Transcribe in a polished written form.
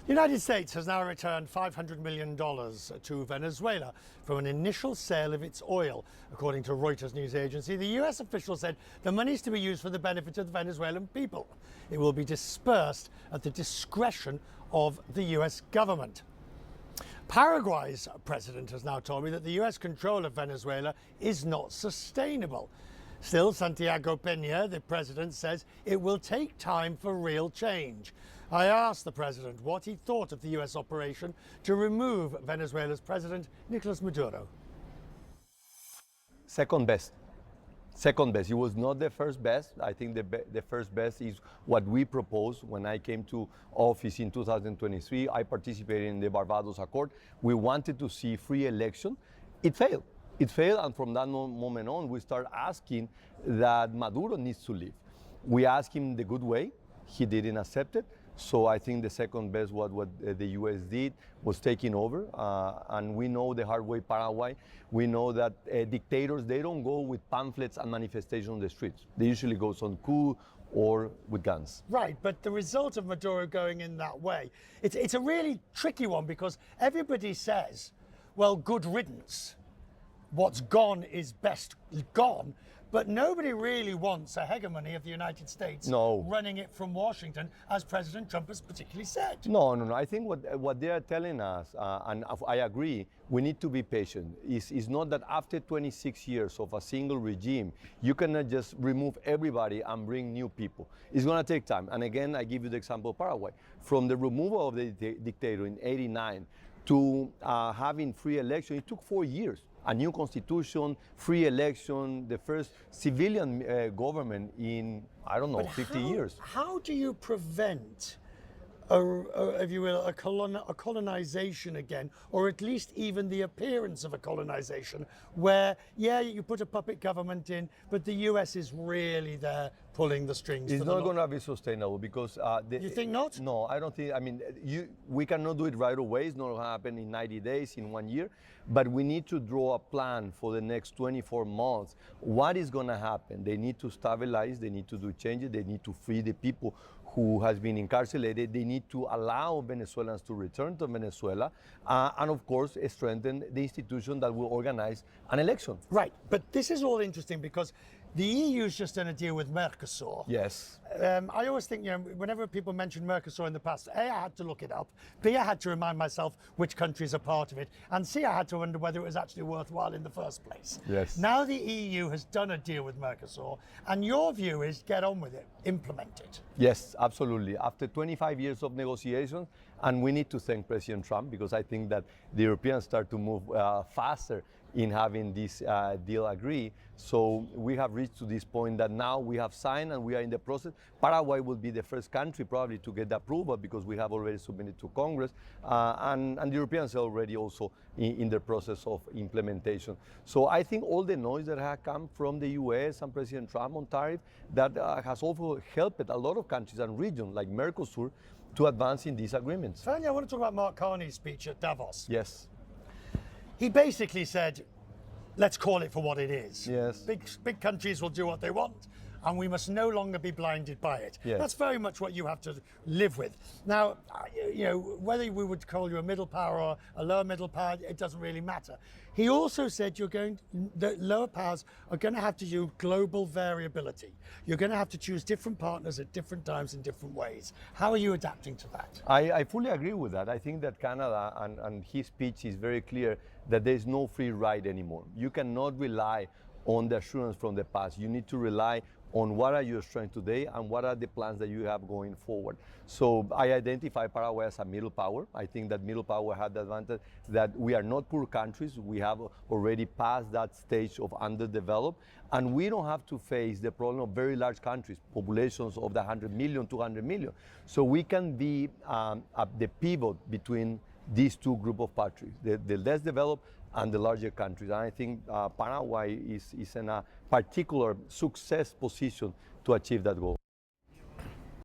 The United States has now returned $500 million to Venezuela from an initial sale of its oil. According to Reuters news agency, the US official said the money is to be used for the benefit of the Venezuelan people. It will be dispersed at the discretion of the US government. Paraguay's president has now told me that the US control of Venezuela is not sustainable. Still, Santiago Peña, the president, says it will take time for real change. I asked the president what he thought of the US operation to remove Venezuela's president, Nicolas Maduro. Second best. Second best. It was not the first best. I think the first best is what we proposed when I came to office in 2023. I participated in the Barbados Accord. We wanted to see free election. It failed. It failed, and from that moment on, we start asking that Maduro needs to leave. We asked him the good way. He didn't accept it. So I think the second best, what the US did, was taking over. And we know the hard way Paraguay. We know that dictators, they don't go with pamphlets and manifestations on the streets. They usually go on coup or with guns. Right, but the result of Maduro going in that way, it's a really tricky one, because everybody says, well, good riddance. What's gone is best gone, but nobody really wants a hegemony of the United States running it from Washington, as President Trump has particularly said. No. I think what they are telling us, and I agree, we need to be patient. It's not that after 26 years of a single regime, you cannot just remove everybody and bring new people. It's going to take time. And again, I give you the example of Paraguay. From the removal of the dictator in '89 to having free election, it took 4 years. A new constitution, free election, the first civilian government in, I don't know, 50 years. How do you prevent, if you will, a colonization again, or at least even the appearance of a colonization, where, yeah, you put a puppet government in, but the US is really there pulling the strings? It's not going to be sustainable, because... you think not? No, I don't think. I mean, we cannot do it right away. It's not going to happen in 90 days, in 1 year. But we need to draw a plan for the next 24 months. What is going to happen? They need to stabilize. They need to do changes. They need to free the people who has been incarcerated. They need to allow Venezuelans to return to Venezuela. And of course, strengthen the institution that will organize an election. Right, but this is all interesting because the EU's just done a deal with Mercosur. Yes. I always think, whenever people mention Mercosur in the past, A, I had to look it up, B, I had to remind myself which countries are part of it, and C, I had to wonder whether it was actually worthwhile in the first place. Yes. Now the EU has done a deal with Mercosur, and your view is get on with it, implement it. Yes, absolutely. After 25 years of negotiations, and we need to thank President Trump, because I think that the Europeans start to move faster in having this deal agreed. So we have reached to this point that now we have signed and we are in the process. Paraguay will be the first country probably to get the approval, because we have already submitted to Congress, and the Europeans are already also in the process of implementation. So I think all the noise that has come from the US and President Trump on tariff, that has also helped a lot of countries and regions like Mercosur to advance in these agreements. Finally, I want to talk about Mark Carney's speech at Davos. Yes. He basically said, let's call it for what it is. Yes. Big countries will do what they want, and we must no longer be blinded by it. Yes. That's very much what you have to live with. Now, whether we would call you a middle power or a lower middle power, it doesn't really matter. He also said the lower powers are going to have to use global variability. You're going to have to choose different partners at different times in different ways. How are you adapting to that? I fully agree with that. I think that Canada and his speech is very clear that there's no free ride anymore. You cannot rely on the assurance from the past. You need to rely on what are your strengths today and what are the plans that you have going forward. So I identify Paraguay as a middle power. I think that middle power had the advantage that we are not poor countries. We have already passed that stage of underdeveloped, and we don't have to face the problem of very large countries, populations of the 100 million, 200 million. So we can be at the pivot between these two groups of countries, the less developed and the larger countries. And I think Paraguay is in a particular success position to achieve that goal.